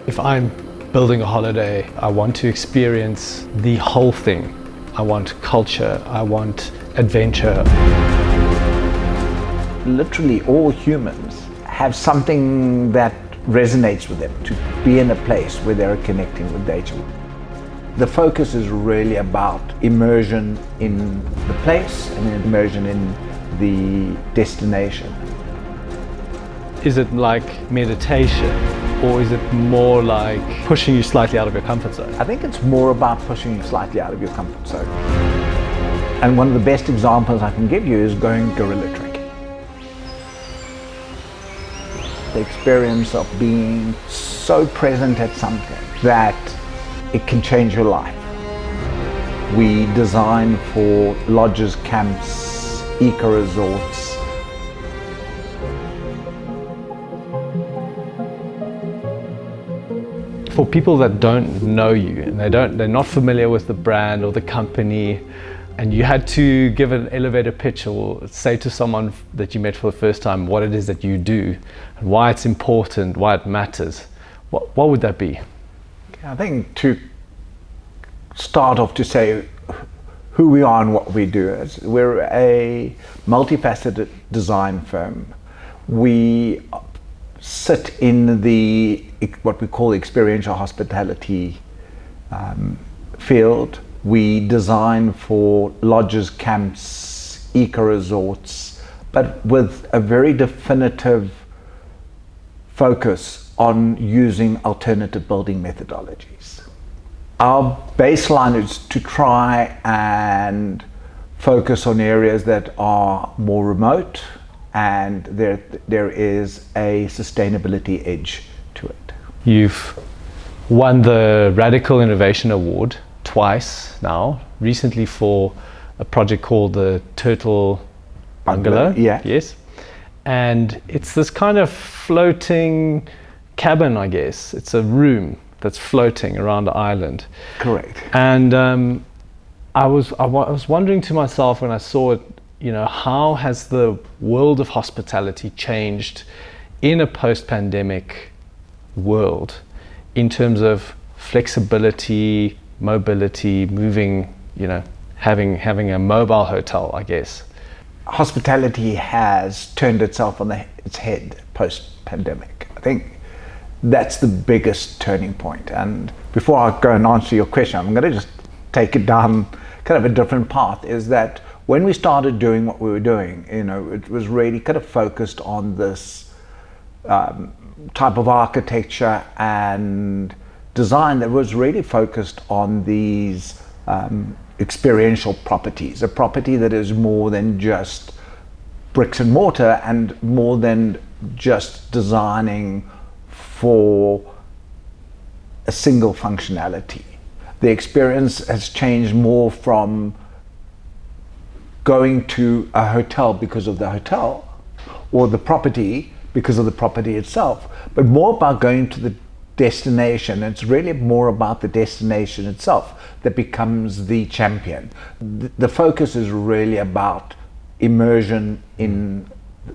If I'm building a holiday, I want to experience the whole thing. I want culture, I want adventure. Literally all humans have something that resonates with them, to be in a place where they're connecting with nature. The focus is really about immersion in the place and immersion in the destination. Is it like meditation, or is it more like pushing you slightly out of your comfort zone? I think it's more about pushing you slightly out of your comfort zone. And one of the best examples I can give you is going gorilla trekking. The experience of being so present at something that it can change your life. We design for lodges, camps, eco-resorts. For people that don't know you and they're not familiar with the brand or the company, and you had to give an elevator pitch or say to someone that you met for the first time what it is that you do and why it's important, why it matters, what would that be? I think to start off to say who we are and what we do is we're a multifaceted design firm. We sit in the what we call experiential hospitality field. We design for lodges, camps, eco-resorts, but with a very definitive focus on using alternative building methodologies. Our baseline is to try and focus on areas that are more remote, and there is a sustainability edge to it. You've won the Radical Innovation Award twice now, recently for a project called the Turtle Bungalow. Yeah. Yes. And it's this kind of floating cabin, I guess. It's a room that's floating around the island. Correct. And I was wondering to myself when I saw it, how has the world of hospitality changed in a post-pandemic world in terms of flexibility, mobility, moving, having a mobile hotel, I guess. Hospitality has turned itself on its head post-pandemic. I think that's the biggest turning point. And before I go and answer your question, I'm going to just take it down kind of a different path, is that when we started doing what we were doing, it was really kind of focused on this type of architecture and design that was really focused on these experiential properties, a property that is more than just bricks and mortar and more than just designing for a single functionality. The experience has changed more from going to a hotel because of the hotel or the property because of the property itself, but more about going to the destination. It's really more about the destination itself that becomes the champion. The focus is really about immersion in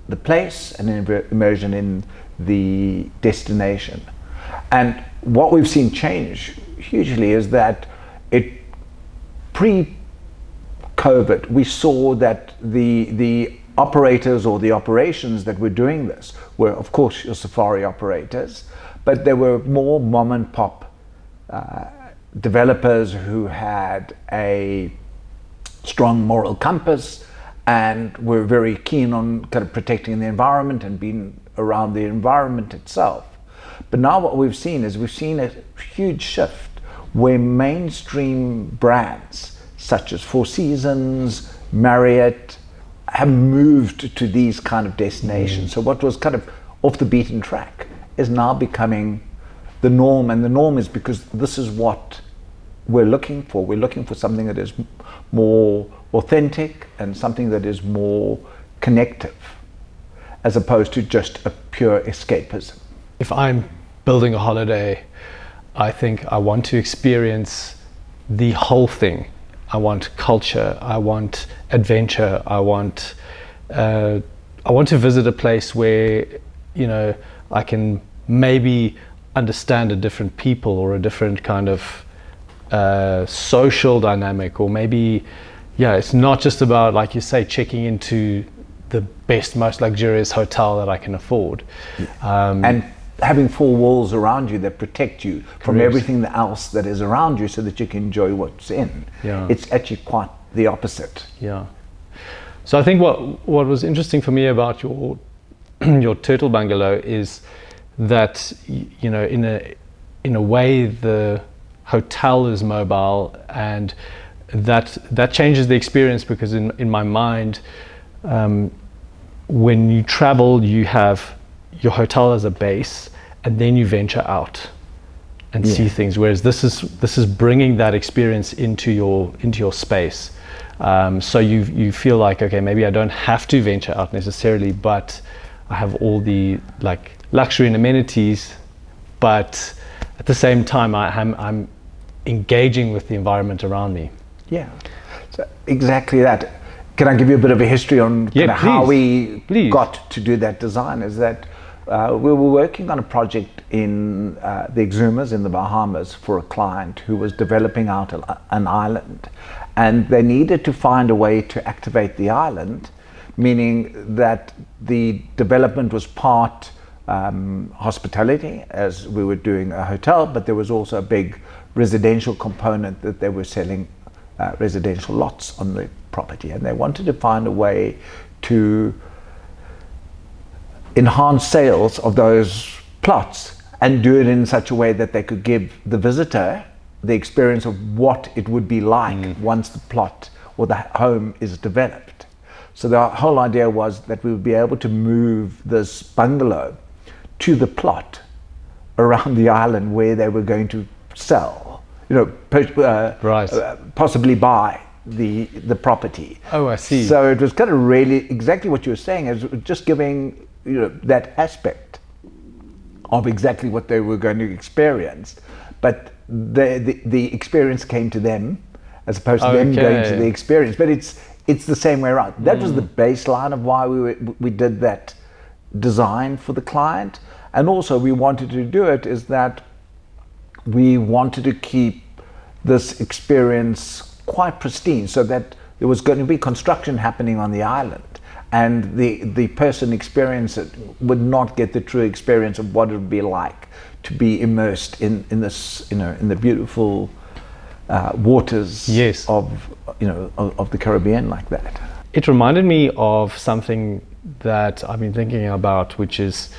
the place and immersion in the destination. And what we've seen change hugely is that pre-COVID, we saw that the operators or the operations that were doing this were, of course, your safari operators, but there were more mom and pop developers who had a strong moral compass and were very keen on kind of protecting the environment and being around the environment itself. But now what we've seen is a huge shift where mainstream brands such as Four Seasons, Marriott, have moved to these kind of destinations. So what was kind of off the beaten track is now becoming the norm, and the norm is because this is what we're looking for. We're looking for something that is more authentic and something that is more connective, as opposed to just a pure escapism. If I'm building a holiday, I think I want to experience the whole thing. I want culture, I want adventure, I want to visit a place where, I can maybe understand a different people or a different kind of social dynamic, or maybe, yeah, it's not just about, like you say, checking into the best, most luxurious hotel that I can afford. And having four walls around you that protect you from Correct. everything else that is around you so that you can enjoy what's in. Yeah. It's actually quite the opposite. Yeah. So I think what was interesting for me about your your turtle bungalow is that, you know, in a way the hotel is mobile, and that changes the experience, because in my mind, when you travel, you have your hotel as a base, and then you venture out and see things. Whereas this is bringing that experience into your space. So you feel like, okay, maybe I don't have to venture out necessarily, but I have all the like luxury and amenities, but at the same time I'm engaging with the environment around me. Yeah, so exactly that. Can I give you a bit of a history on how we got to do that design? Is that we were working on a project in the Exumas in the Bahamas for a client who was developing out an island, and they needed to find a way to activate the island, meaning that the development was part hospitality, as we were doing a hotel, but there was also a big residential component that they were selling residential lots on the property, and they wanted to find a way to enhance sales of those plots and do it in such a way that they could give the visitor the experience of what it would be like once the plot or the home is developed. So the whole idea was that we would be able to move this bungalow to the plot around the island where they were going to sell, you know, possibly buy the property. Oh, I see. So it was kind of really exactly what you were saying, is just giving, you know, that aspect of exactly what they were going to experience, but the experience came to them as opposed to them going to the experience. But it's the same way around. That was the baseline of why we did that design for the client, and also we wanted to do it is that we wanted to keep this experience quite pristine, so that there was going to be construction happening on the island, and the person experiencing it would not get the true experience of what it would be like to be immersed in this, you know, in the beautiful waters of the Caribbean like that. It reminded me of something that I've been thinking about, which is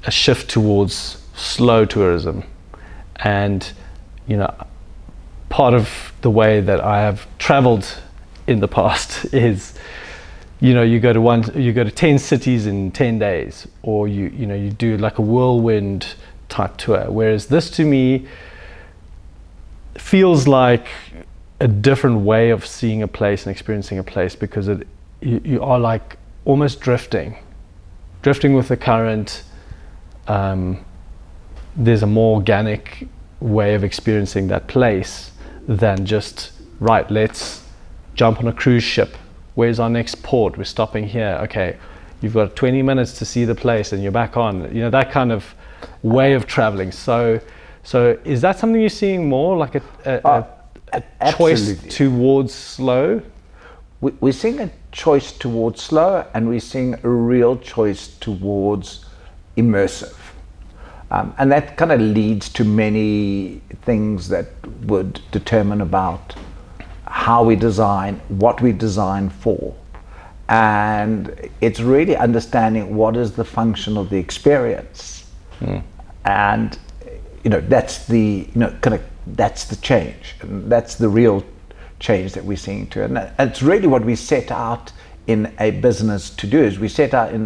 a shift towards slow tourism. And, you know, part of the way that I have traveled in the past is, you know, you go to 10 cities in 10 days, or you do like a whirlwind type tour. Whereas this, to me, feels like a different way of seeing a place and experiencing a place, because you are like almost drifting with the current. There's a more organic way of experiencing that place than just, right, let's jump on a cruise ship. Where's our next port? We're stopping here. Okay, you've got 20 minutes to see the place and you're back on. You know, that kind of way of traveling. So is that something you're seeing more, like a choice towards slow? We're seeing a choice towards slow, and we're seeing a real choice towards immersive. And that kind of leads to many things that would determine about how we design, what we design for. And it's really understanding what is the function of the experience. And, you know, that's the change, and that's the real change that we're seeing too. And it's really what we set out in a business to do, is we set out in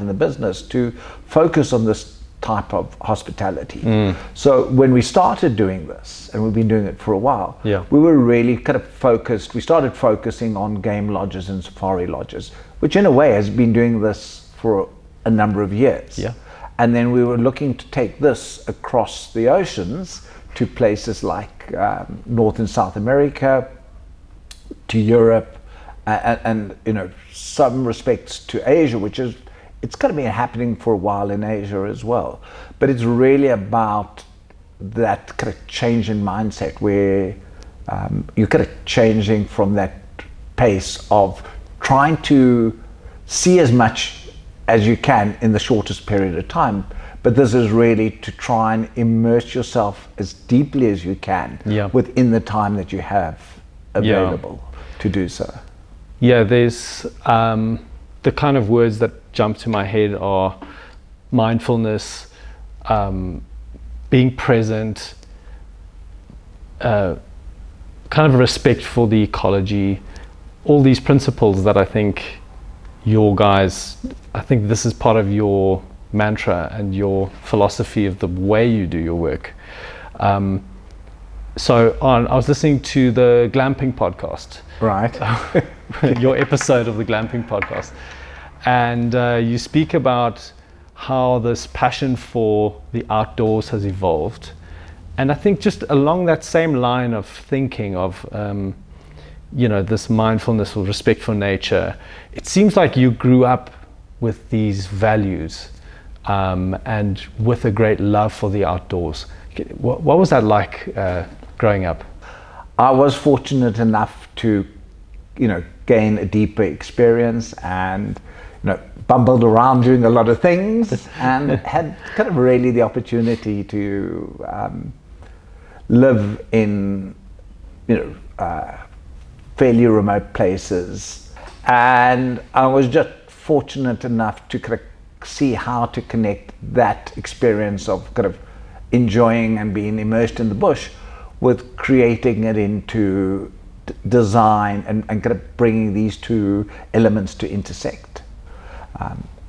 the business to focus on this type of hospitality. So when we started doing this, and we've been doing it for a while, we were really kind of focused. We started focusing on game lodges and safari lodges, which in a way has been doing this for a number of years. And then we were looking to take this across the oceans to places like North and South America, to Europe, and you know, some respects to Asia, which is it's kind of been happening for a while in Asia as well. But it's really about that kind of change in mindset where you're kind of changing from that pace of trying to see as much as you can in the shortest period of time. But this is really to try and immerse yourself as deeply as you can within the time that you have available to do so. Yeah, there's the kind of words that jump to my head are mindfulness, being present, kind of respect for the ecology, all these principles that I think I think this is part of your mantra and your philosophy of the way you do your work. I was listening to the glamping podcast. Right. Your episode of the glamping podcast. And you speak about how this passion for the outdoors has evolved. And I think just along that same line of thinking of, this mindfulness or respect for nature, it seems like you grew up with these values and with a great love for the outdoors. What was that like growing up? I was fortunate enough to, gain a deeper experience and, bumbled around doing a lot of things and had kind of really the opportunity to live in, fairly remote places. And I was just fortunate enough to kind of see how to connect that experience of kind of enjoying and being immersed in the bush with creating it into design and kind of bringing these two elements to intersect.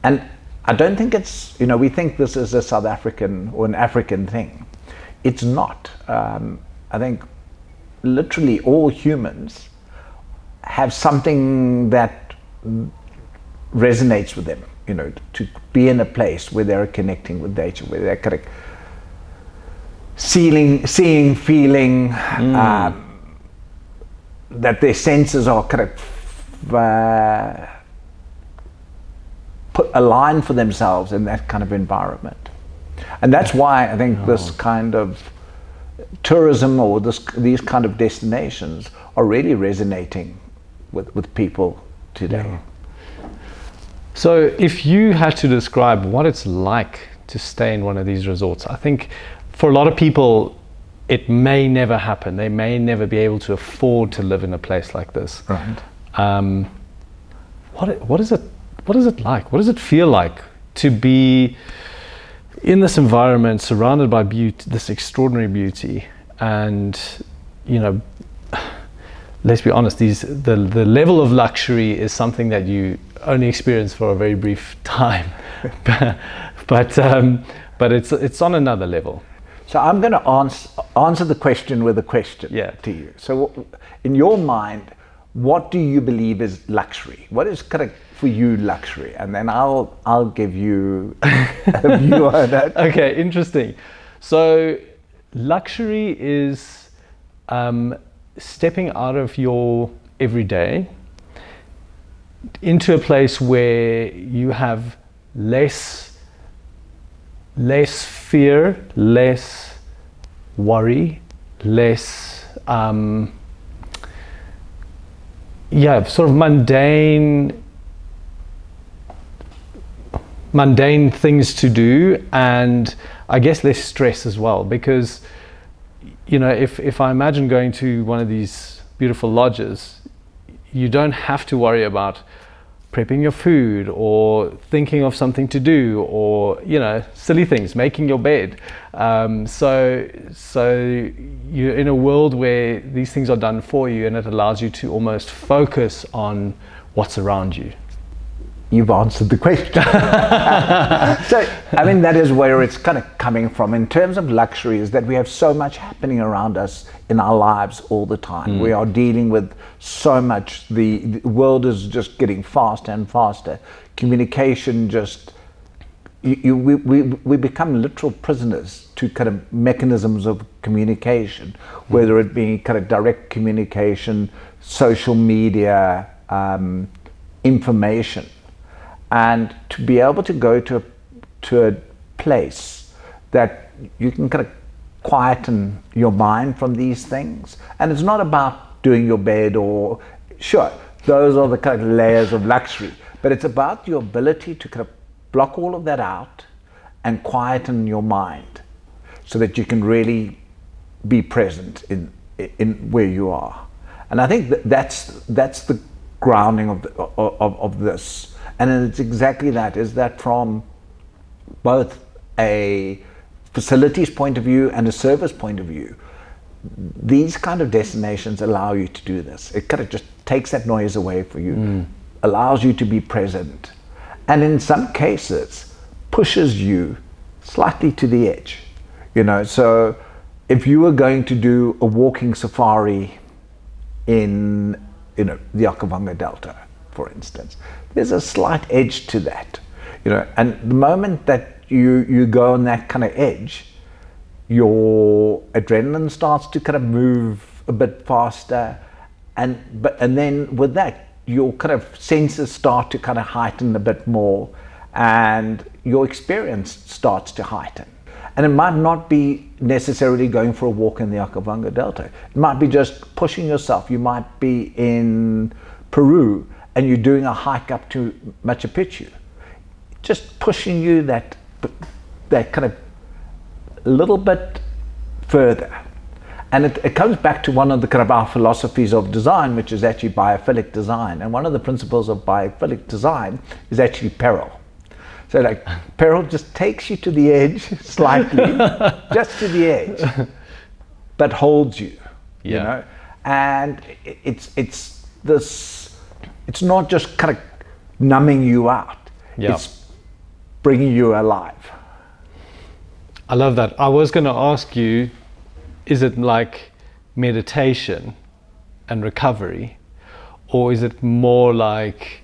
And I don't think it's, we think this is a South African or an African thing. It's not. I think literally all humans have something that resonates with them, to be in a place where they're connecting with nature, where they're kind of seeing, feeling, that their senses are kind of aligned for themselves in that kind of environment. And that's why I think this kind of tourism or these kind of destinations are really resonating with people today. Yeah. So if you had to describe what it's like to stay in one of these resorts, I think for a lot of people it may never happen. They may never be able to afford to live in a place like this. Right. What is it like? What does it feel like to be in this environment surrounded by beauty, this extraordinary beauty? And let's be honest, the level of luxury is something that you only experience for a very brief time, but it's on another level. So I'm going to answer the question with a question to you. So in your mind, what do you believe is luxury? What is kind of for you luxury? And then I'll give you a view on that. Okay, interesting. So luxury is stepping out of your everyday into a place where you have less fear, less worry, less sort of mundane things to do, and I guess less stress as well, because if I imagine going to one of these beautiful lodges, you don't have to worry about prepping your food or thinking of something to do or silly things, making your bed. So you're in a world where these things are done for you, and it allows you to almost focus on what's around you. You've answered the question. So, that is where it's kind of coming from in terms of luxury, is that we have so much happening around us in our lives all the time. We are dealing with so much. The world is just getting faster and faster. Communication we become literal prisoners to kind of mechanisms of communication, whether it be kind of direct communication, social media, information. and to be able to go to a place that you can kind of quieten your mind from these things. And it's not about doing your bed, or sure, those are the kind of layers of luxury, but it's about your ability to kind of block all of that out and quieten your mind so that you can really be present in where you are. And I think that's the grounding of this. And it's exactly that, is that from both a facilities point of view and a service point of view, these kind of destinations allow you to do this. It kind of just takes that noise away for you, allows you to be present, and in some cases pushes you slightly to the edge. So if you were going to do a walking safari in the Okavango Delta, for instance, there's a slight edge to that, and the moment that you go on that kind of edge, your adrenaline starts to kind of move a bit faster, and then with that, your kind of senses start to kind of heighten a bit more, and your experience starts to heighten. And it might not be necessarily going for a walk in the Okavango Delta. It might be just pushing yourself. You might be in Peru and you're doing a hike up to Machu Picchu. Just pushing you that kind of little bit further. And it comes back to one of the kind of our philosophies of design, which is actually biophilic design. And one of the principles of biophilic design is actually peril. So like peril just takes you to the edge slightly, just to the edge, but holds you, and it's not just kind of numbing you out, it's bringing you alive. I love that. I was going to ask you, is it like meditation and recovery, or is it more like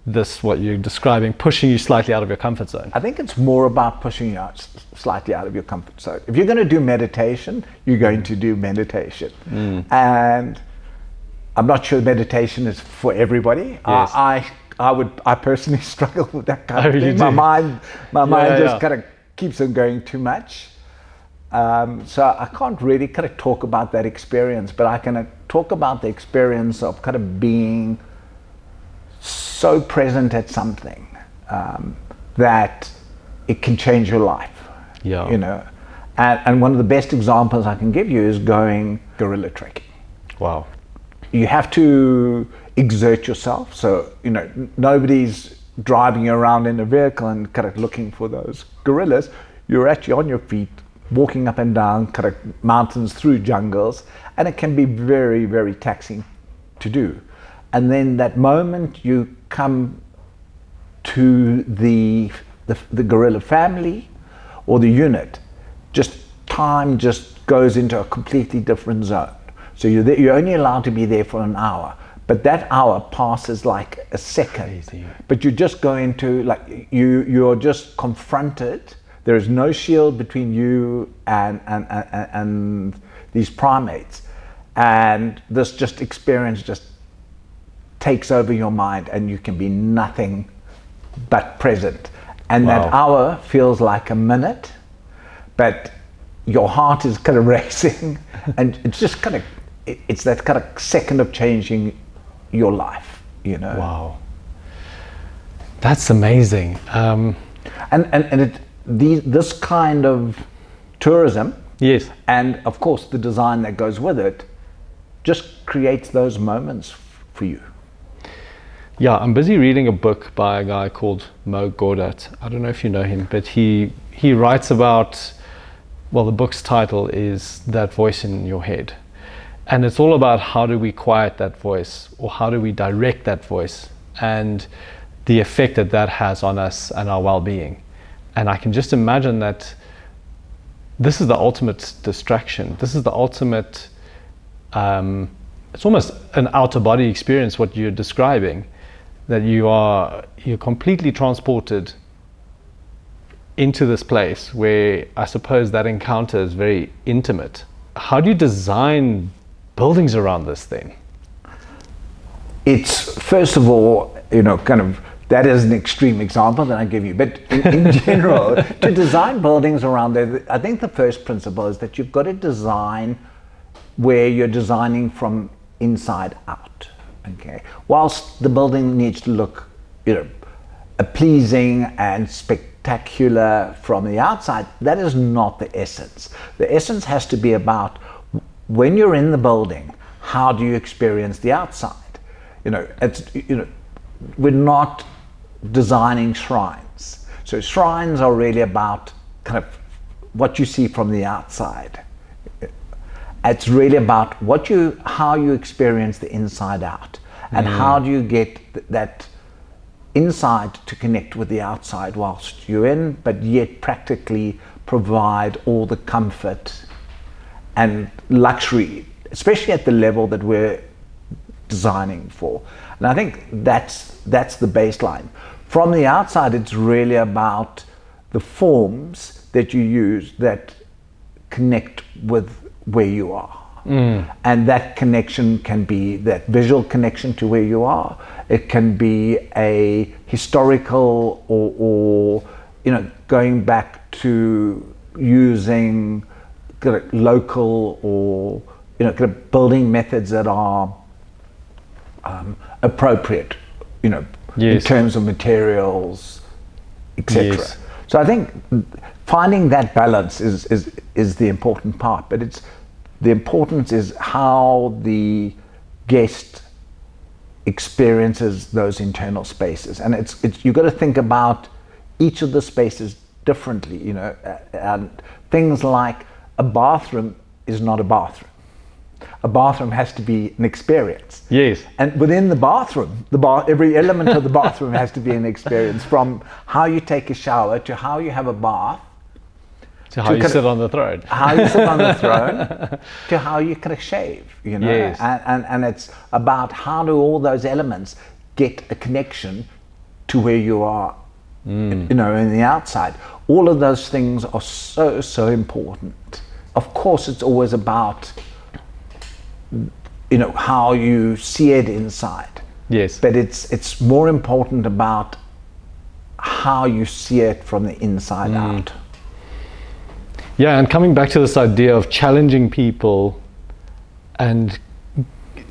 this, what you're describing, pushing you slightly out of your comfort zone? I think it's more about pushing you out slightly out of your comfort zone. If you're going to do meditation, you're going to do meditation. And I'm not sure meditation is for everybody. Yes. I personally struggle with that kind of thing. Do. My mind just kind of keeps on going too much. So I can't really kind of talk about that experience, but I can talk about the experience of kind of being so present at something that it can change your life. And one of the best examples I can give you is going gorilla trekking. Wow. You have to exert yourself, so nobody's driving you around in a vehicle and kind of looking for those gorillas. You're actually on your feet, walking up and down kind of mountains, through jungles, and it can be very, very taxing to do. And then that moment you come to the gorilla family or the unit, time just goes into a completely different zone. So you're only allowed to be there for an hour, but that hour passes like a second. Crazy. But you just go into, like, you're just confronted. There is no shield between you and these primates, and this just experience just takes over your mind, and you can be nothing but present. And Wow. that hour feels like a minute, but your heart is kind of racing, and it's just kind of, it's that kind of second of changing your life, Wow. That's amazing. This kind of tourism, Yes. and of course the design that goes with it, just creates those moments for you. Yeah, I'm busy reading a book by a guy called Mo Gawdat. I don't know if you know him, but he writes about, well, the book's title is That Voice in Your Head. And it's all about how do we quiet that voice, or how do we direct that voice, and the effect that has on us and our well-being. And I can just imagine that this is the ultimate distraction. This is the ultimate, it's almost an out-of-body experience, what you're describing, that you're completely transported into this place where I suppose that encounter is very intimate. How do you design buildings around this then? It's, first of all, kind of that is an extreme example that I give you. But in general, to design buildings around there, I think the first principle is that you've got to design where you're designing from inside out. Okay. Whilst the building needs to look, pleasing and spectacular from the outside, that is not the essence. The essence has to be about, when you're in the building, how do you experience the outside? We're not designing shrines. So shrines are really about kind of what you see from the outside. It's really about how you experience the inside out, and how do you get that inside to connect with the outside whilst you're in, but yet practically provide all the comfort and luxury, especially at the level that we're designing for. And I think that's the baseline. From the outside, it's really about the forms that you use that connect with where you are. And that connection can be that visual connection to where you are. It can be a historical or going back to using kind of local or kind of building methods that are appropriate, in terms of materials, etc. Yes. So I think finding that balance is the important part, but the importance is how the guest experiences those internal spaces, and it's you've got to think about each of the spaces differently. And things like a bathroom is not a bathroom. A bathroom has to be an experience. Yes. And within the bathroom, every element of the bathroom has to be an experience, from how you take a shower to how you have a bath, to how you sit on the throne. How you sit on the throne, to how you kind of shave, Yes. And it's about how do all those elements get a connection to where you are, in the outside. All of those things are so, so important. Of course, it's always about, how you see it inside. Yes. But it's more important about how you see it from the inside out. Yeah, and coming back to this idea of challenging people and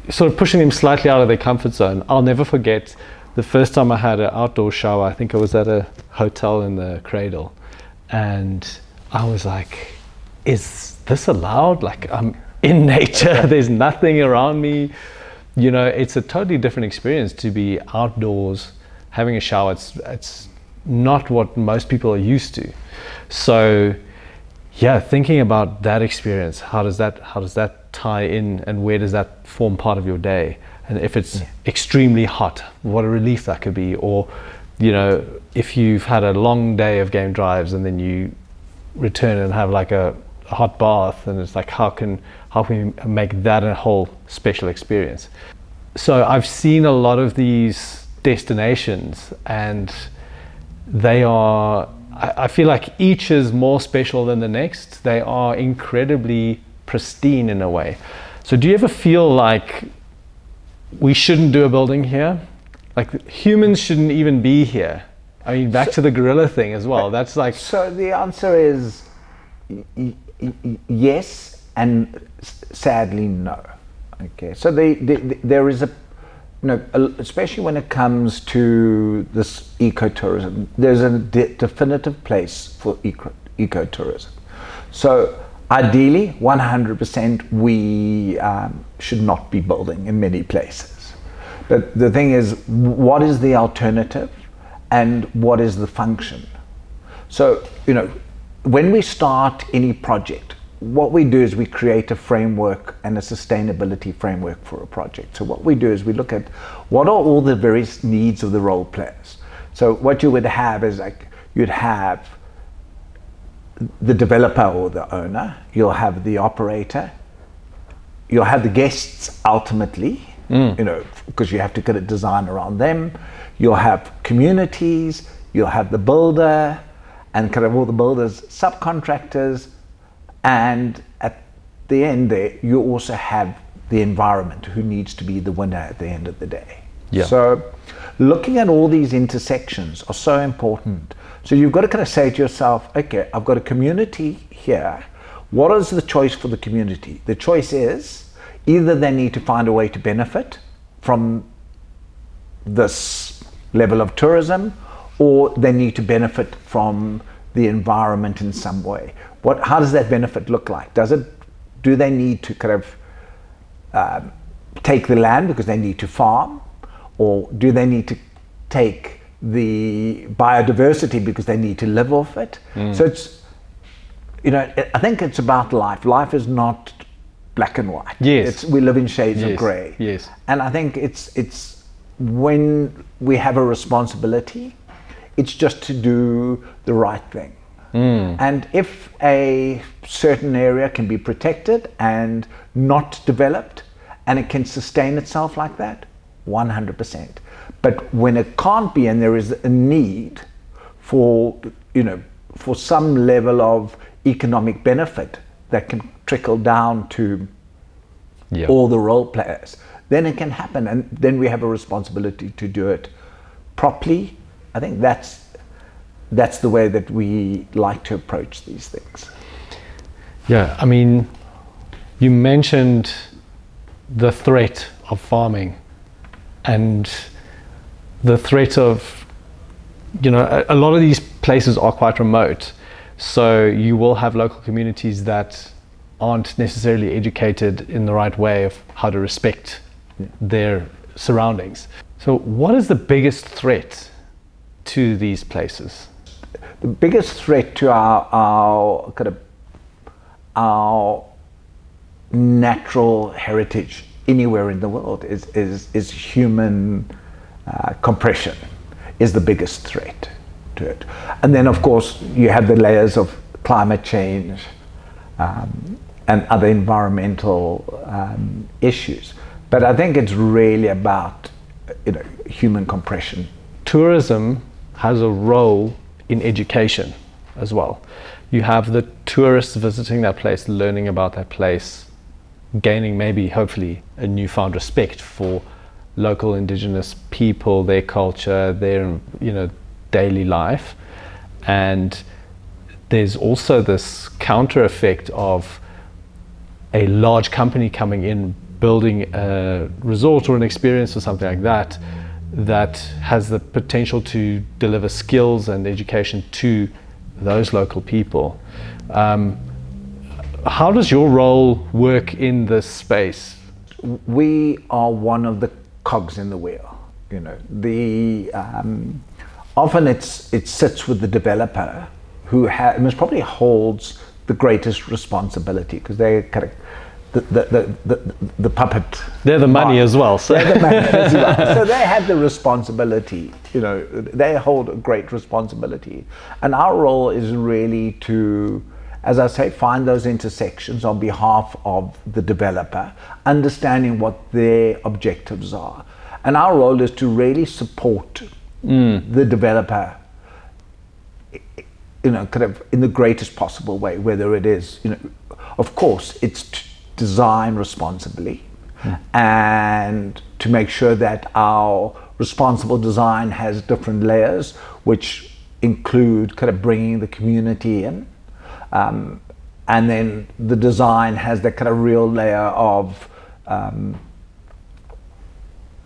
sort of pushing them slightly out of their comfort zone. I'll never forget the first time I had an outdoor shower. I think I was at a hotel in the Cradle, and I was like, is this allowed? Like, I'm in nature, there's nothing around me. It's a totally different experience to be outdoors having a shower. It's not what most people are used to. So yeah, thinking about that experience, how does that tie in, and where does that form part of your day? And if it's extremely hot, what a relief that could be. Or if you've had a long day of game drives and then you return and have like a hot bath, and it's like, how can we make that a whole special experience? So I've seen a lot of these destinations, and they are, I feel like each is more special than the next. They are incredibly pristine in a way. So do you ever feel like we shouldn't do a building here? Like, humans shouldn't even be here? I mean, back to the gorilla thing as well. That's like... So the answer is yes, and sadly no. Okay, so there is especially when it comes to this ecotourism, there's a definitive place for ecotourism. So ideally, 100%, we should not be building in many places. But the thing is, what is the alternative, and what is the function? So, when we start any project, what we do is we create a framework and a sustainability framework for a project. So what we do is we look at what are all the various needs of the role players. So what you would have is you'd have the developer or the owner, you'll have the operator, you'll have the guests ultimately, because you have to get a design around them. You'll have communities, you'll have the builder, and kind of all the builders, subcontractors, and at the end there, you also have the environment, who needs to be the winner at the end of the day. Yeah. So looking at all these intersections are so important. So you've got to kind of say to yourself, okay, I've got a community here. What is the choice for the community? The choice is either they need to find a way to benefit from this level of tourism, or they need to benefit from the environment in some way. How does that benefit look like? Do they need to kind of take the land because they need to farm, or do they need to take the biodiversity because they need to live off it? So it's, I think it's about life. Life is not black and white. Yes. We live in shades of grey. Yes. And I think it's when we have a responsibility, it's just to do the right thing. And if a certain area can be protected and not developed, and it can sustain itself like that, 100%. But when it can't be, and there is a need for some level of economic benefit that can trickle down to all the role players, then it can happen, and then we have a responsibility to do it properly. I think that's the way that we like to approach these things. Yeah, I mean, you mentioned the threat of farming and the threat of, a lot of these places are quite remote. So you will have local communities that aren't necessarily educated in the right way of how to respect their surroundings. So what is the biggest threat to these places? The biggest threat to our natural heritage anywhere in the world is human compression is the biggest threat to it. And then of course you have the layers of climate change and other environmental issues. But I think it's really about human compression. Tourism has a role in education as well. You have the tourists visiting that place, learning about that place, gaining maybe hopefully a newfound respect for local indigenous people, their culture, their daily life. And there's also this counter effect of a large company coming in, building a resort or an experience or something like that, that has the potential to deliver skills and education to those local people. How does your role work in this space? We are one of the cogs in the wheel. Often it sits with the developer who most probably holds the greatest responsibility, because they kind of the puppet. They're the money as well. So. They're the money as well. So they have the responsibility. They hold a great responsibility, and our role is really to, as I say, find those intersections on behalf of the developer, understanding what their objectives are. And our role is to really support the developer, kind of in the greatest possible way, whether it is, of course, it's to design responsibly and to make sure that our responsible design has different layers, which include kind of bringing the community in. And then the design has that kind of real layer of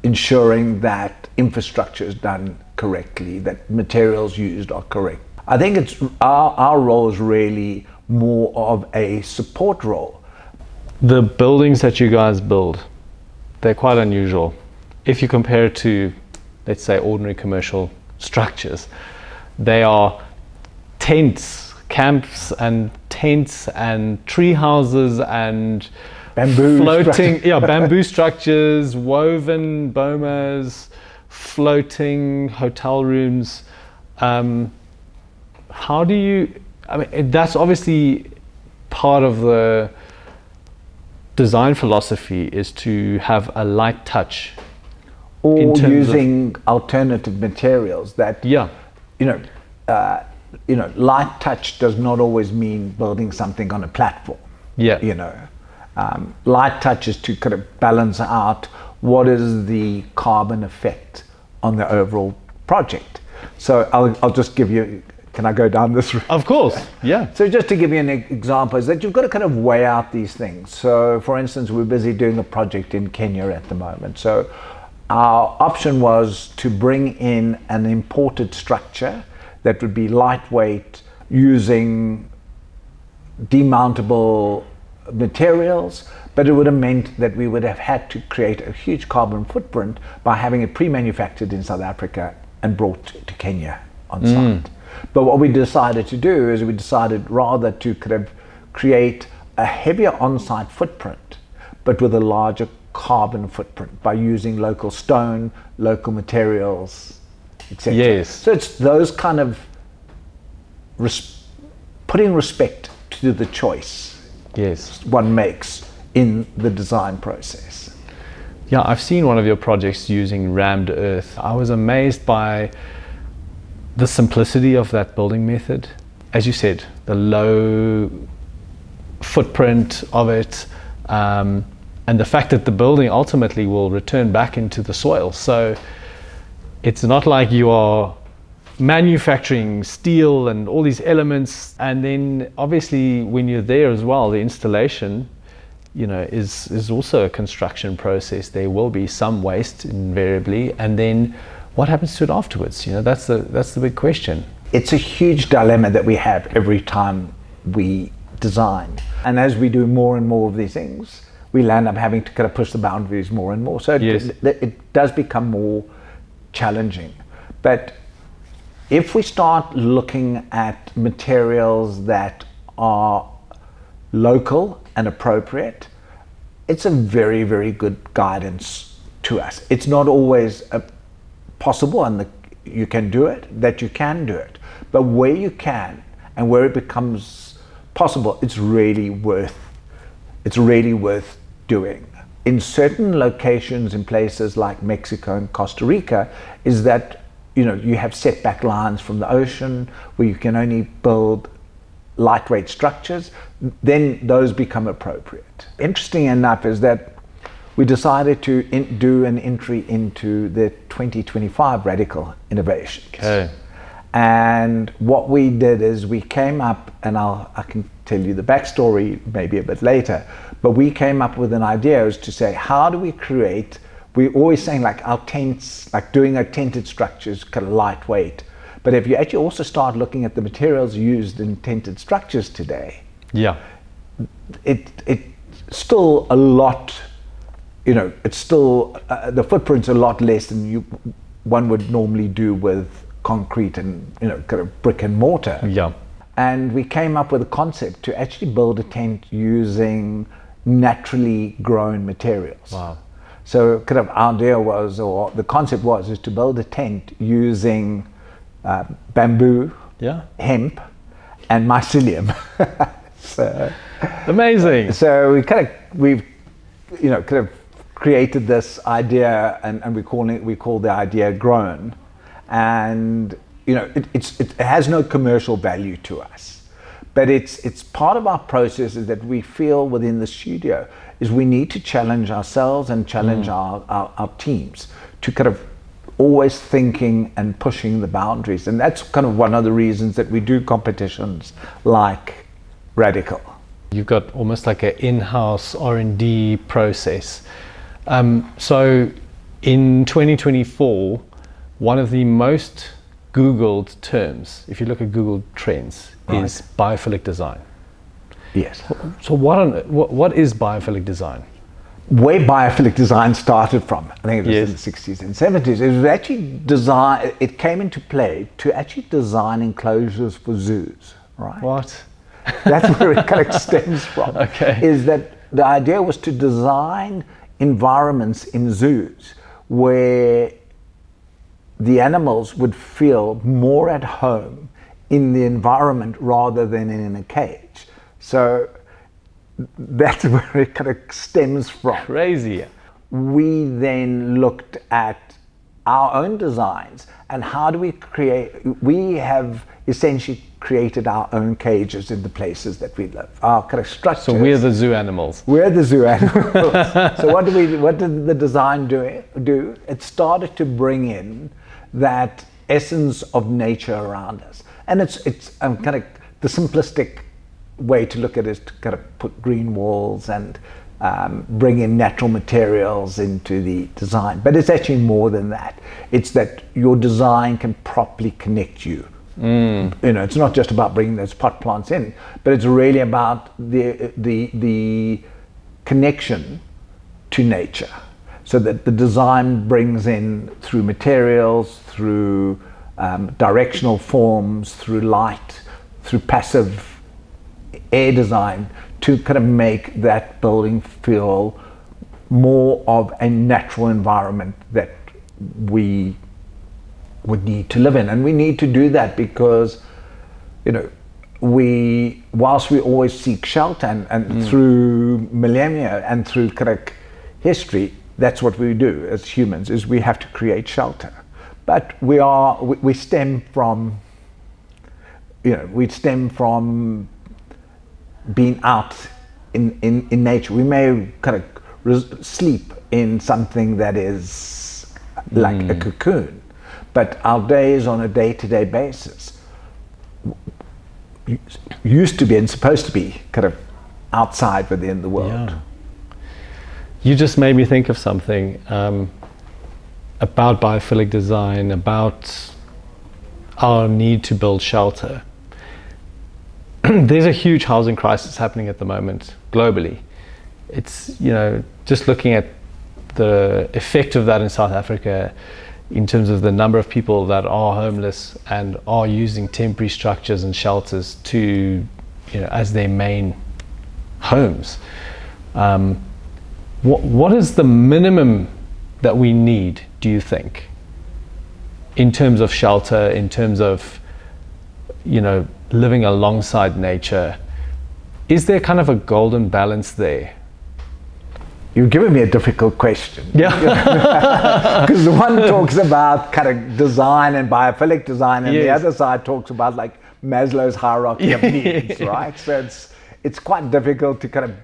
ensuring that infrastructure is done correctly, that materials used are correct. I think it's our role is really more of a support role. The buildings that you guys build, they're quite unusual. If you compare it to, let's say, ordinary commercial structures, they are tents, camps and tents and tree houses and bamboo floating, bamboo structures, woven bomas, floating hotel rooms. How do you, that's obviously part of the design philosophy, is to have a light touch. Or using alternative materials that, light touch does not always mean building something on a platform. Yeah. Light touch is to kind of balance out what is the carbon effect on the overall project. So I'll just give you, can I go down this route? Of course, yeah. So just to give you an example, is that you've got to kind of weigh out these things. So for instance, we're busy doing a project in Kenya at the moment. So our option was to bring in an imported structure that would be lightweight, using demountable materials, but it would have meant that we would have had to create a huge carbon footprint by having it pre-manufactured in South Africa and brought to Kenya on site. But what we decided to do is we decided rather to kind of create a heavier on-site footprint, but with a larger carbon footprint by using local stone, local materials, etc. Yes. So it's those kind of putting respect to the choice Yes. one makes in the design process. Yeah, I've seen one of your projects using rammed earth. I was amazed by the simplicity of that building method. As you said, the low footprint of it, and the fact that the building ultimately will return back into the soil. So it's not like you are manufacturing steel and all these elements, and then obviously when you're there as well, the installation, is also a construction process. There will be some waste invariably, and then what happens to it afterwards? That's the big question. It's a huge dilemma that we have every time we design, and as we do more and more of these things, we'll end up having to kind of push the boundaries more and more. So it does become more challenging. But if we start looking at materials that are local and appropriate, it's a very, very good guidance to us. It's not always possible, and you can do it, but where you can and where it becomes possible, it's really worth doing. In certain locations in places like Mexico and Costa Rica, is that you have setback lines from the ocean where you can only build lightweight structures, then those become appropriate. Interesting enough is that we decided to do an entry into the 2025 Radical Innovations. Okay. And what we did is we came up, and I can tell you the backstory maybe a bit later, but we came up with an idea is to say, how do we create, we're always saying like our tents, like doing our tented structures kind of lightweight. But if you actually also start looking at the materials used in tented structures today, it's still a lot, it's still, the footprint's a lot less than one would normally do with concrete and, kind of brick and mortar. Yeah. And we came up with a concept to actually build a tent using naturally grown materials. Wow. So kind of our idea was, or the concept was, is to build a tent using bamboo, hemp, and mycelium. So, amazing. So we've kind of created this idea, and we call the idea grown, and it has no commercial value to us, but it's part of our process is that we feel within the studio is we need to challenge ourselves and challenge our teams to kind of always thinking and pushing the boundaries. And that's kind of one of the reasons that we do competitions like Radical. You've got almost like an in-house R&D process. So in 2024, one of the most Googled terms, if you look at Google Trends, is biophilic design. Yes. So what is biophilic design? Where biophilic design started from, I think it was in the 60s and 70s, it was actually it came into play to actually design enclosures for zoos, right? What? That's where it kind of stems from. Okay. Is that the idea was to design environments in zoos where the animals would feel more at home in the environment rather than in a cage. So that's where it kind of stems from. Crazy. We then looked at our own designs, and how do we create, we have essentially created our own cages in the places that we live, our kind of structures. So we're the zoo animals. We're the zoo animals. So what did the design do? It started to bring in that essence of nature around us. And it's kind of the simplistic way to look at it is to kind of put green walls and bring in natural materials into the design. But it's actually more than that. It's that your design can properly connect you. You know, it's not just about bringing those pot plants in, but it's really about the connection to nature, so that the design brings in through materials, through directional forms, through light, through passive air design, to kind of make that building feel more of a natural environment that we would need to live in. And we need to do that because, you know, whilst we always seek shelter and through millennia and through kind of history, that's what we do as humans, is we have to create shelter. But we stem from, you know, being out in nature. We may kind of sleep in something that is like a cocoon, but our days on a day-to-day basis used to be and supposed to be kind of outside within the world. Yeah. You just made me think of something about biophilic design, about our need to build shelter. There's a huge housing crisis happening at the moment globally. It's, you know, just looking at the effect of that in South Africa in terms of the number of people that are homeless and are using temporary structures and shelters to, you know, as their main homes. What is the minimum that we need, do you think, in terms of shelter, in terms of, you know, living alongside nature? Is there kind of a golden balance there? You've given me a difficult question. Yeah. Because the one talks about kind of design and biophilic design, and Yes. the other side talks about like Maslow's hierarchy of needs, right? So it's quite difficult to kind of,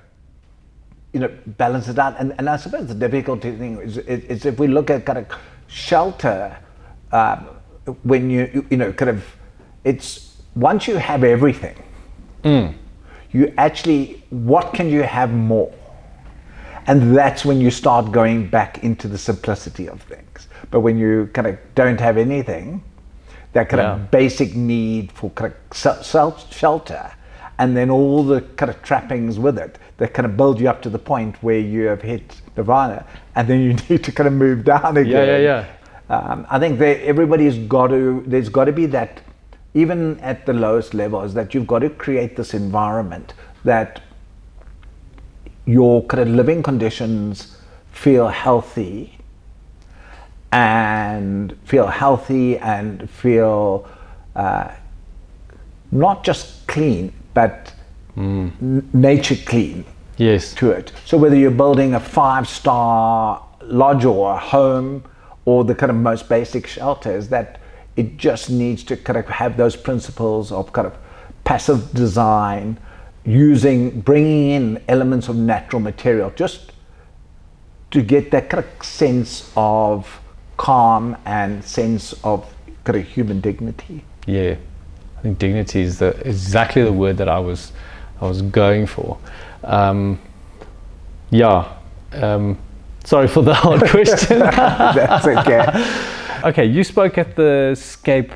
you know, balance it out. And I suppose the difficulty thing is if we look at kind of shelter, when you know, kind of, it's once you have everything, you actually, what can you have more? And that's when you start going back into the simplicity of things. But when you kind of don't have anything, that kind of basic need for kind of shelter, and then all the kind of trappings with it that kind of build you up to the point where you have hit nirvana, and then you need to kind of move down again. I think there's got to be that, even at the lowest levels, that you've got to create this environment that your kind of living conditions feel healthy and feel not just clean, but nature clean. Yes. To it. So whether you're building a 5-star lodge or a home, or the kind of most basic shelters, that it just needs to kind of have those principles of kind of passive design, bringing in elements of natural material, just to get that kind of sense of calm and sense of kind of human dignity. Yeah, I think dignity is exactly the word that I was going for. Sorry for the hard question. That's okay. Okay, you spoke at the Scape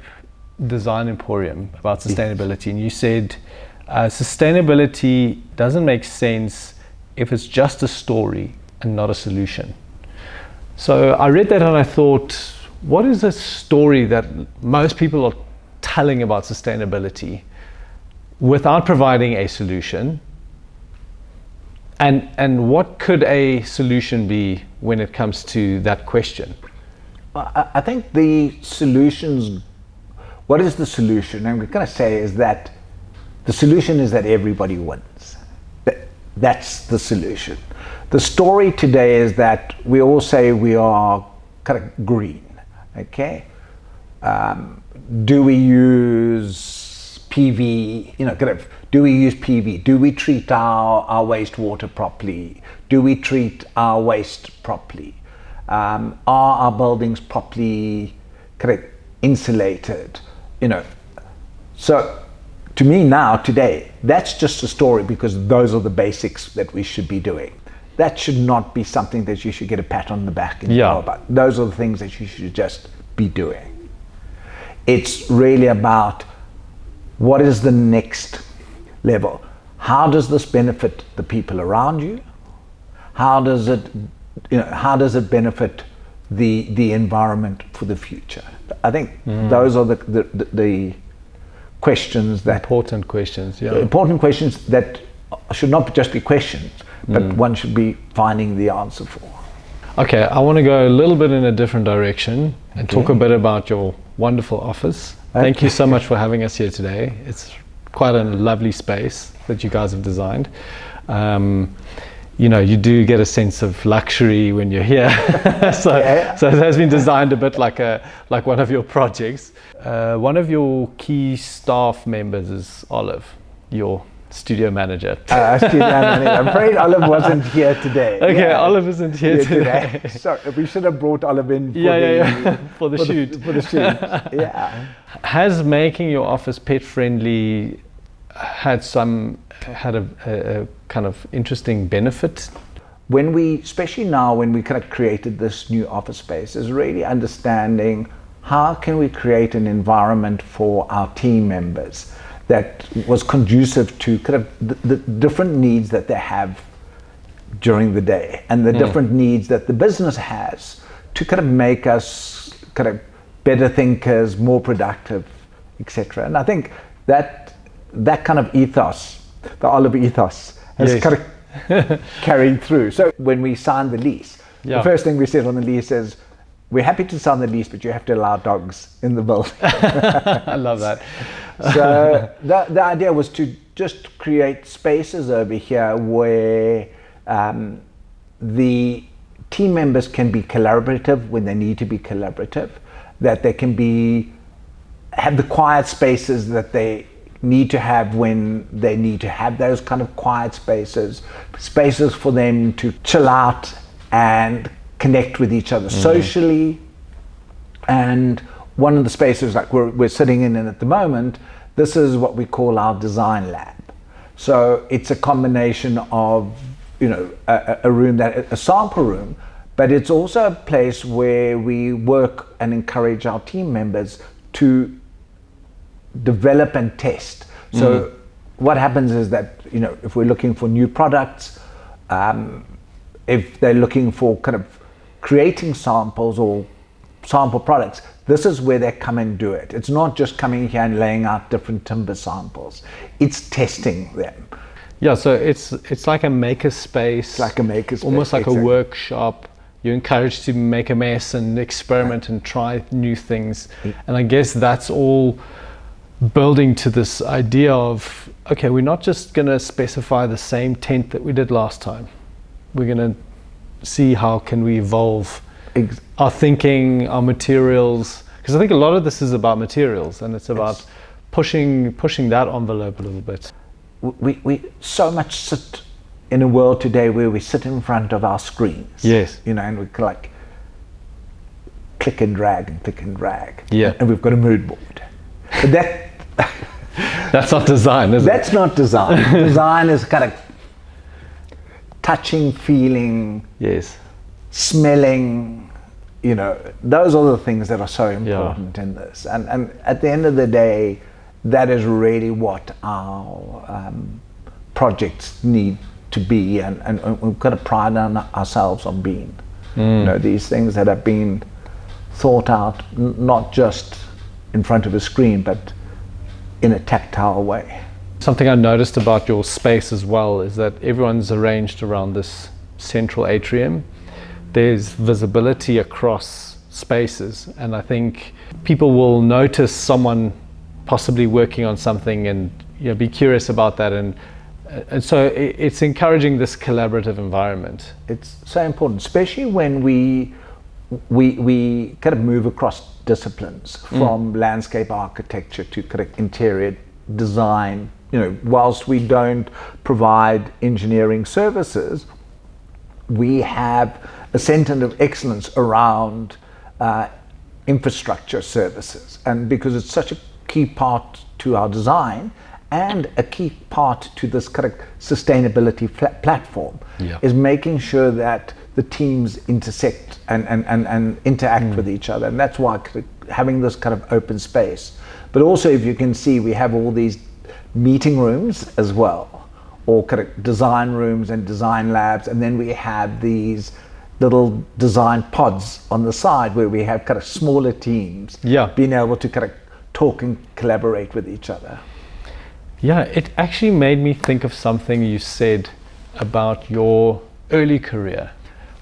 Design Emporium about sustainability, and you said sustainability doesn't make sense if it's just a story and not a solution. So I read that and I thought, what is a story that most people are telling about sustainability without providing a solution? And what could a solution be when it comes to that question? Well, I think the solutions, what is the solution? I'm going to say is that the solution is that everybody wins. That's the solution. The story today is that we all say we are kind of green. Okay. Do we use PV? Do we use PV? Do we treat our wastewater properly? Do we treat our waste properly? Are our buildings properly insulated? So to me now, today, that's just a story because those are the basics that we should be doing. That should not be something that you should get a pat on the back and know about. Those are the things that you should just be doing. It's really about what is the next level? How does this benefit the people around you? How does it benefit the environment for the future? I think those are the questions that important questions. Yeah, important questions that should not just be questions, but one should be finding the answer for. Okay, I want to go a little bit in a different direction and talk a bit about your wonderful office. Thank you so much for having us here today. It's quite a lovely space that you guys have designed. You do get a sense of luxury when you're here. So it has been designed a bit like one of your projects. One of your key staff members is Olive, your studio manager. I'm afraid Olive wasn't here today. Okay, Olive isn't here today. So we should have brought Olive in for the shoot. For the shoot. Yeah. Has making your office pet friendly had a kind of interesting benefit? Especially now when we kind of created this new office space, is really understanding how can we create an environment for our team members that was conducive to kind of the different needs that they have during the day and the different needs that the business has to kind of make us kind of better thinkers, more productive, etc. And I think that kind of ethos, the Olive ethos, has kind of carried through. So when we signed the lease, the first thing we said on the lease is, we're happy to sign the lease, but you have to allow dogs in the building. I love that. So the idea was to just create spaces over here where the team members can be collaborative when they need to be collaborative, that they can have the quiet spaces that they need to have when they need to have those kind of quiet spaces for them to chill out and connect with each other socially. And one of the spaces like we're sitting in at the moment, this is what we call our design lab. So it's a combination of a room, a sample room, but it's also a place where we work and encourage our team members to develop and test. So what happens is that if we're looking for new products, if they're looking for kind of creating samples or sample products, this is where they come and do it. It's not just coming here and laying out different timber samples. It's testing them. Yeah, so it's like a maker space. Almost like a workshop. You're encouraged to make a mess and experiment and try new things. And I guess that's all building to this idea of, okay, we're not just going to specify the same tent that we did last time. We're going to see how can we evolve our thinking, our materials, because I think a lot of this is about materials, and it's about pushing that envelope a little bit. We so much sit in a world today where we sit in front of our screens. Yes. And we like click and drag and click and drag. Yeah. And we've got a mood board. But that's not design, is it? That's not design. Design is kind of touching, feeling, smelling, those are the things that are so important in this. And at the end of the day, that is really what our projects need to be, and we've got to pride ourselves on being. These things that have been thought out, not just in front of a screen, but in a tactile way. Something I noticed about your space as well is that everyone's arranged around this central atrium. There's visibility across spaces, and I think people will notice someone possibly working on something and be curious about that, and so it's encouraging this collaborative environment. It's so important, especially when we we kind of move across disciplines from landscape architecture to kind of interior design. Whilst we don't provide engineering services, we have a center of excellence around infrastructure services. And because it's such a key part to our design and a key part to this kind of sustainability platform, is making sure that the teams intersect and interact with each other. And that's why having this kind of open space. But also, if you can see, we have all these meeting rooms as well, or kind of design rooms and design labs. And then we have these little design pods on the side where we have kind of smaller teams being able to kind of talk and collaborate with each other. Yeah, it actually made me think of something you said about your early career,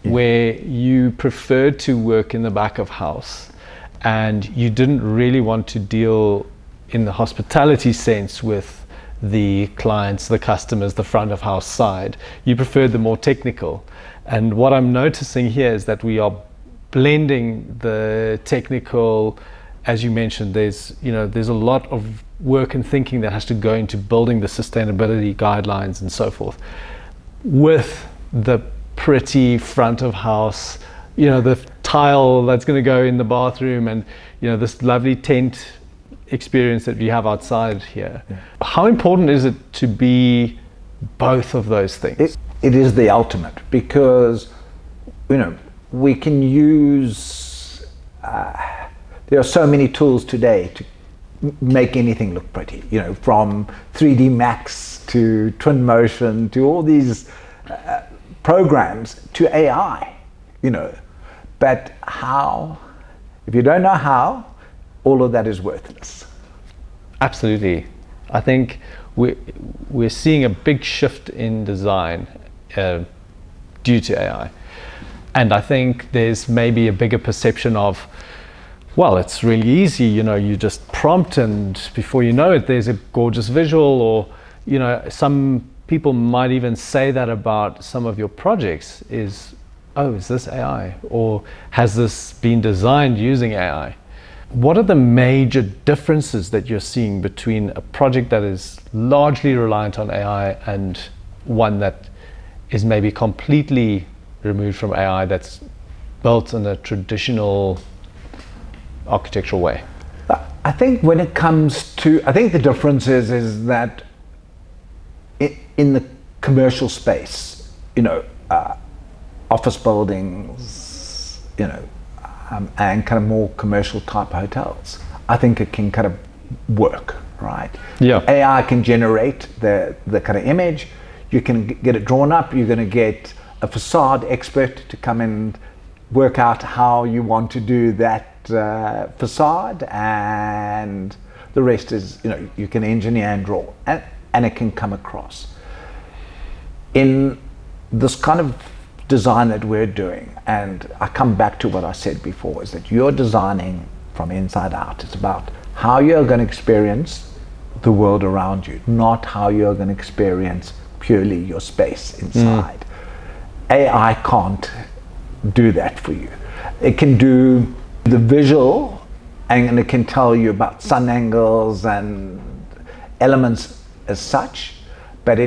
where you preferred to work in the back of house and you didn't really want to deal in the hospitality sense with the clients, the customers, the front of house side. You preferred the more technical. And what I'm noticing here is that we are blending the technical. As you mentioned, there's a lot of work and thinking that has to go into building the sustainability guidelines and so forth, with the pretty front of house, the tile that's going to go in the bathroom, and this lovely tent experience that we have outside here. How important is it to be both of those things? It is the ultimate, because we can use there are so many tools today to make anything look pretty, from 3D Max to Twinmotion to all these programs to AI, but if you don't know how, all of that is worthless. Absolutely. I think we're seeing a big shift in design due to AI. And I think there's maybe a bigger perception of, well, it's really easy, you just prompt and before you know it, there's a gorgeous visual, or, some people might even say that about some of your projects is this AI? Or has this been designed using AI? What are the major differences that you're seeing between a project that is largely reliant on AI and one that is maybe completely removed from AI, that's built in a traditional architectural way? I think when it comes to, the difference is that in the commercial space, office buildings, and kind of more commercial type hotels, I think it can kind of work, right? Yeah. AI can generate the kind of image, you can get it drawn up, you're going to get a facade expert to come and work out how you want to do that facade, and the rest is, you can engineer and draw, and it can come across. In this kind of design that we're doing, and I come back to what I said before, is that you're designing from inside out. It's about how you're going to experience the world around you, not how you're going to experience purely your space inside. AI can't do that for you. It can do the visual, and it can tell you about sun angles and elements as such, but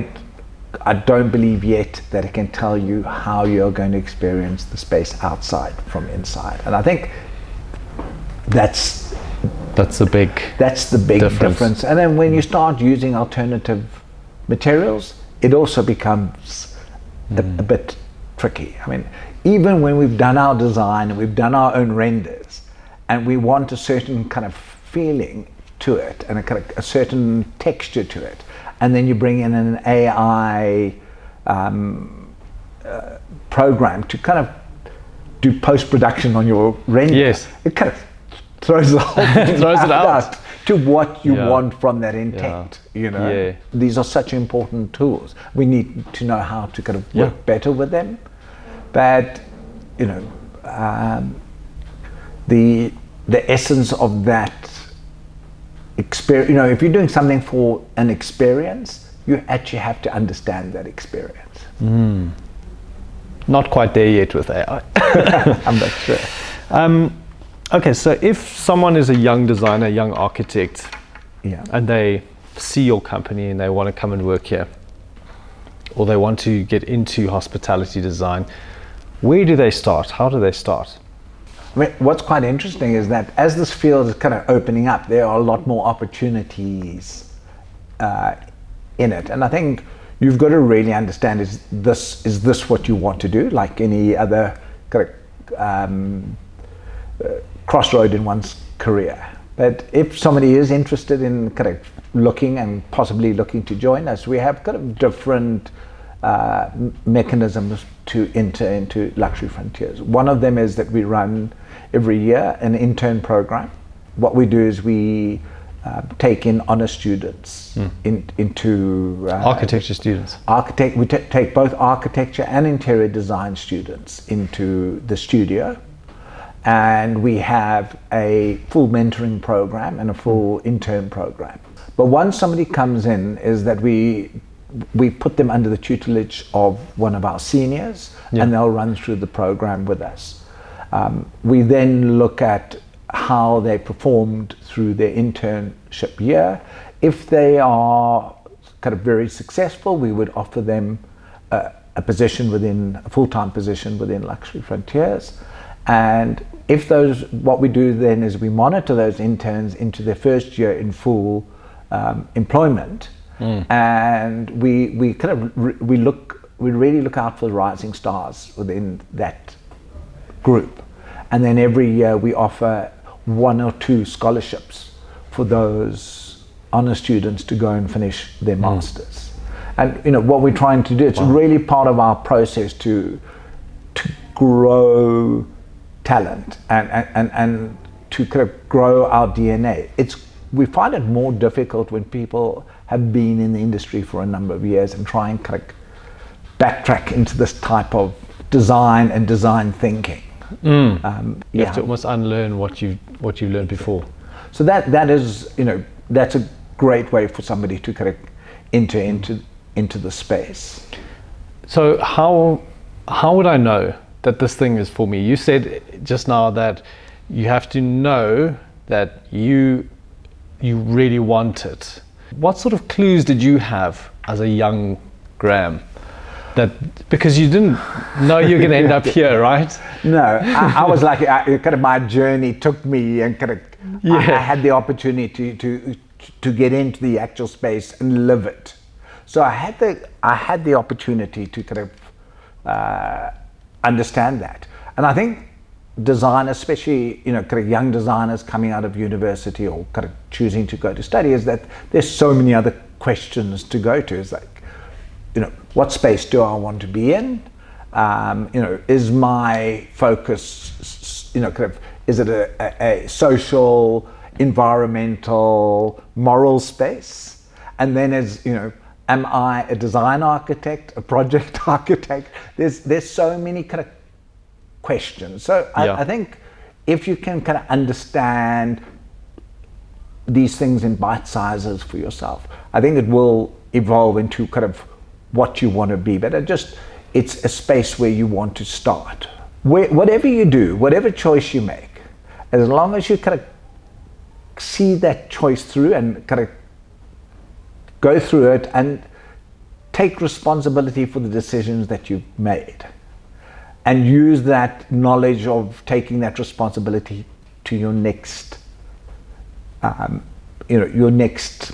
I don't believe yet that it can tell you how you're going to experience the space outside from inside. And I think that's the big difference. And then when you start using alternative materials, it also becomes a bit tricky. I mean, even when we've done our design and we've done our own renders, and we want a certain kind of feeling to it and a certain texture to it, and then you bring in an AI program to kind of do post-production on your render, it kind of throws the whole thing throws it out to what you want from that intent. These are such important tools. We need to know how to kind of work better with them. But the essence of that experience, if you're doing something for an experience, you actually have to understand that experience. Not quite there yet with AI. I'm not sure. Okay, so if someone is a young designer, young architect, Yeah. and they see your company and they want to come and work here, or they want to get into hospitality design, where do they start? How do they start? I mean, what's quite interesting is that as this field is kind of opening up, there are a lot more opportunities in it. And I think you've got to really understand, is this what you want to do? Like any other kind of crossroad in one's career. But if somebody is interested in kind of looking and possibly looking to join us, we have kind of different mechanisms to enter into Luxury Frontiers. One of them is that we run every year an intern program. What we do is we take in honor students into Architecture students. We take both architecture and interior design students into the studio, and we have a full mentoring program and a full intern program. But once somebody comes in, is that we put them under the tutelage of one of our seniors, and they'll run through the program with us. We then look at how they performed through their internship year. If they are kind of very successful, we would offer them a full-time position within Luxury Frontiers. And if what we do then is we monitor those interns into their first year in full employment, and we really look out for the rising stars within that group. And then every year we offer 1 or 2 scholarships for those honor students to go and finish their masters. And what we're trying to do, it's really part of our process to grow talent and to kind of grow our DNA. We find it more difficult when people have been in the industry for a number of years and try and kind of backtrack into this type of design and design thinking. You have to almost unlearn what you learned before. So that is, that's a great way for somebody to kind of enter into the space. So how would I know that this thing is for me? You said just now that you have to know that you really want it. What sort of clues did you have as a young Graeme? Because you didn't know you're going to end up here, right? No, I was like, kind of my journey took me, and kind of I had the opportunity to get into the actual space and live it. So I had the opportunity to kind of understand that. And I think designers, especially kind of young designers coming out of university or kind of choosing to go to study, is that there's so many other questions to go to. It's like, what space do I want to be in? Is my focus, kind of, is it a social, environmental, moral space? And then am I a design architect, a project architect? There's so many kind of questions. So I think if you can kind of understand these things in bite sizes for yourself, I think it will evolve into kind of what you want to be. But it's a space where you want to start. Whatever you do, whatever choice you make, as long as you kind of see that choice through and kind of go through it and take responsibility for the decisions that you've made, and use that knowledge of taking that responsibility to your next, your next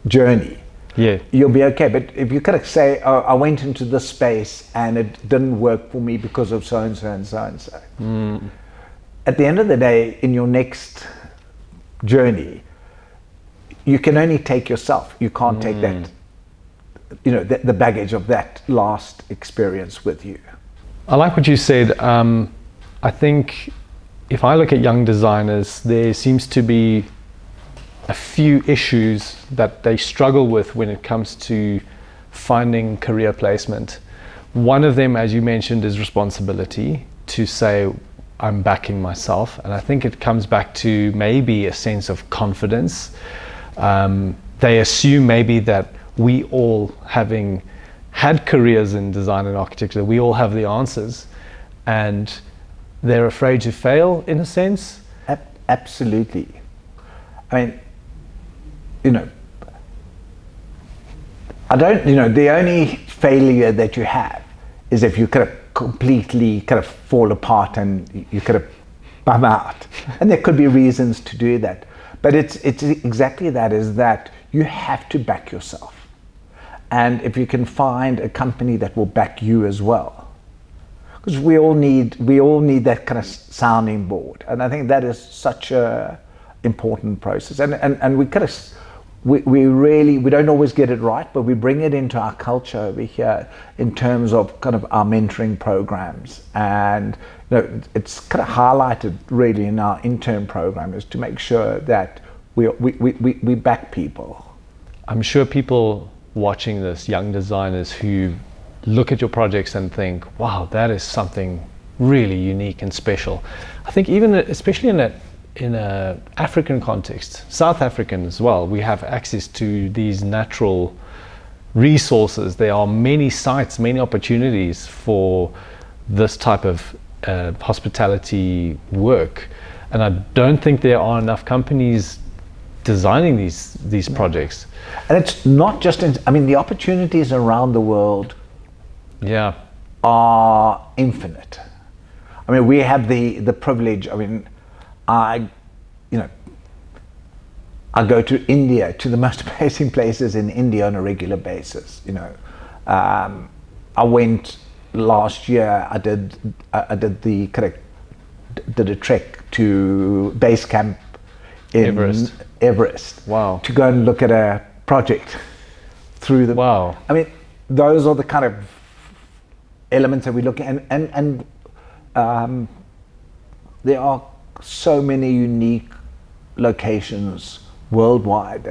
journey, you'll be okay. But if you kind of say, oh, I went into this space and it didn't work for me because of so and so and so and so, at the end of the day, in your next journey, you can only take yourself. You can't take that, the baggage of that last experience with you. I like what you said. I think if I look at young designers, there seems to be a few issues that they struggle with when it comes to finding career placement. One of them, as you mentioned, is responsibility to say, I'm backing myself. And I think it comes back to maybe a sense of confidence. They assume maybe that we all, having had careers in design and architecture, we all have the answers. And they're afraid to fail in a sense? Absolutely. I mean, you know, the only failure that you have is if you kind of completely kind of fall apart and you kind of bum out. And there could be reasons to do that. But it's exactly that, is that you have to back yourself. And if you can find a company that will back you as well, because we all need that kind of sounding board. And I think that is such a important process. And we kind of, we don't always get it right, but we bring it into our culture over here in terms of kind of our mentoring programs. And it's kind of highlighted really in our intern program, is to make sure that we back people. I'm sure people watching this, young designers who look at your projects and think, wow, that is something really unique and special. I think even, especially in a African context, South African as well, we have access to these natural resources. There are many sites, many opportunities for this type of hospitality work, and I don't think there are enough companies designing these projects. And it's not just the opportunities around the world are infinite. I mean, we have the privilege. I mean, I go to India, to the most amazing places in India on a regular basis. I went last year. I did a trek to base camp in Everest. Wow! To go and look at a project through the. Wow! I mean, those are the kind of elements that we look at, and there are so many unique locations worldwide,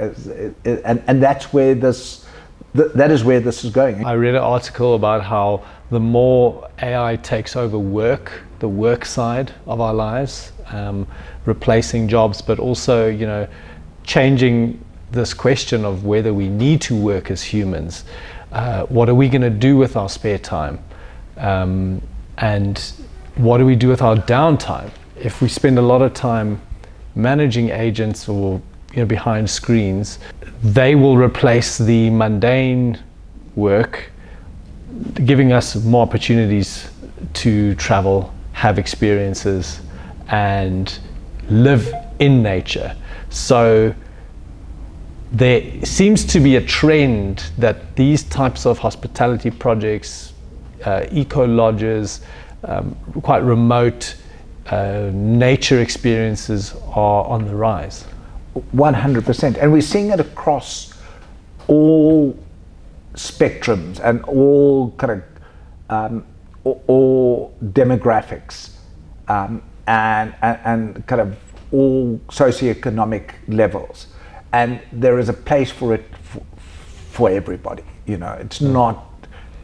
and that's where that is where this is going. I read an article about how the more AI takes over work, the work side of our lives, replacing jobs, but also changing this question of whether we need to work as humans. What are we going to do with our spare time, and what do we do with our downtime? If we spend a lot of time managing agents or behind screens, they will replace the mundane work, giving us more opportunities to travel, have experiences, and live in nature. So there seems to be a trend that these types of hospitality projects, eco lodges, quite remote nature experiences are on the rise. 100%, and we're seeing it across all spectrums and all kind of all demographics, and kind of all socioeconomic levels, and there is a place for it for everybody. It's not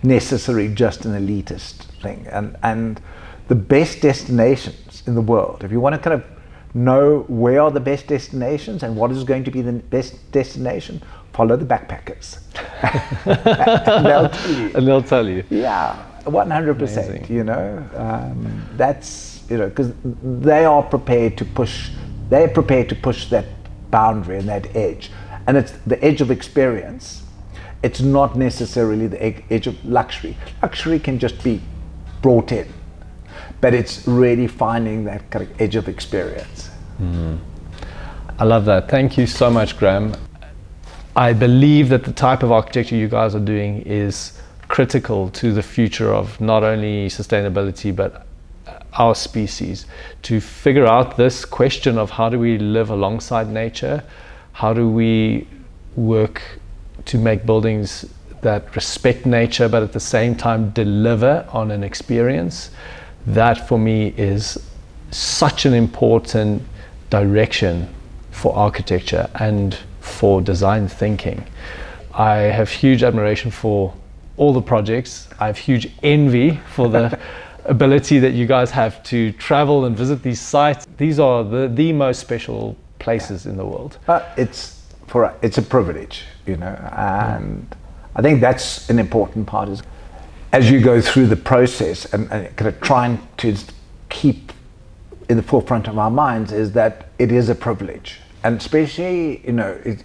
necessarily just an elitist thing, and the best destinations in the world, if you want to kind of know where are the best destinations and what is going to be the best destination, follow the backpackers. and they'll tell you. Yeah, 100%. Amazing. That's because they are prepared to push. They're prepared to push that boundary and that edge, and it's the edge of experience. It's not necessarily the edge of luxury. Luxury can just be brought in, but it's really finding that kind of edge of experience. I love that. Thank you so much, Graeme. I believe that the type of architecture you guys are doing is critical to the future of not only sustainability, but our species, to figure out this question of how do we live alongside nature, how do we work to make buildings that respect nature, but at the same time deliver on an experience. That for me is such an important direction for architecture and for design thinking. I have huge admiration for all the projects. I have huge envy for the ability that you guys have to travel and visit these sites. These are the most special places in the world. It's a privilege, and I think that's an important part, is as you go through the process and kind of trying to keep in the forefront of our minds is that it is a privilege. And especially,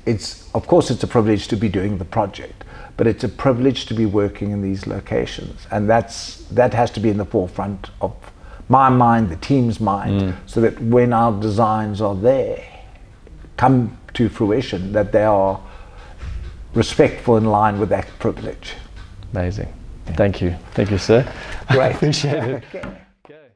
it's of course it's a privilege to be doing the project, but it's a privilege to be working in these locations. And that has to be in the forefront of my mind, the team's mind, so that when our designs are there, come to fruition, that they are respectful in line with that privilege. Amazing. Yeah. Thank you, sir. Great. I appreciate it. Okay. Okay.